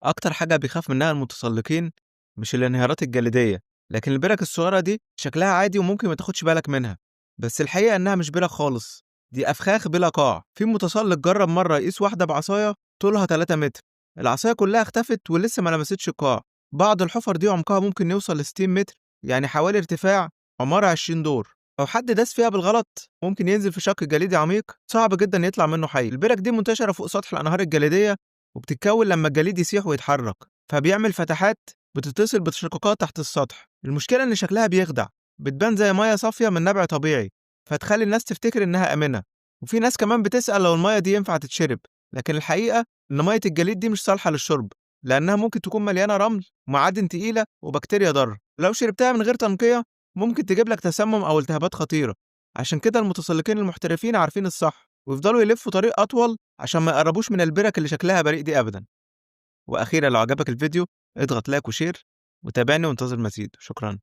أكتر حاجة بيخاف منها المتسلقين مش الانهيارات الجليدية، لكن البرك الصغيرة دي شكلها عادي وممكن ما تاخدش بالك منها، بس الحقيقة إنها مش برك خالص، دي أفخاخ بلا قاع. في متسلق جرب مرة يقيس واحدة بعصاية طولها 3 متر، العصاية كلها اختفت ولسه ما لمستش القاع. بعض الحفر دي عمقها ممكن يوصل ل60 متر، يعني حوالي ارتفاع عمارة 20 دور. لو حد داس فيها بالغلط ممكن ينزل في شق جليدي عميق صعب جدا يطلع منه حي. البرك دي منتشرة فوق سطح الأنهار الجليدية وبتتكون لما الجليد يسيح ويتحرك، فبيعمل فتحات بتتصل بتشققات تحت السطح. المشكلة إن شكلها بيخدع، بتبان زي مية صافية من نبع طبيعي، فتخلي الناس تفتكر إنها آمنة. وفي ناس كمان بتسأل لو المية دي ينفع تتشرب، لكن الحقيقة إن مية الجليد دي مش صالحة للشرب، لأنها ممكن تكون مليانة رمل ومعادن تقيلة وبكتيريا ضارة. لو شربتها من غير تنقية ممكن تجيب لك تسمم أو التهابات خطيرة. عشان كده المتسلقين المحترفين عارفين الصح ويفضلوا يلفوا طريق أطول عشان ما يقربوش من البرك اللي شكلها بريء دي أبدا. وأخيرا لو عجبك الفيديو اضغط لايك وشير وتابعني وانتظر مزيد. شكرا.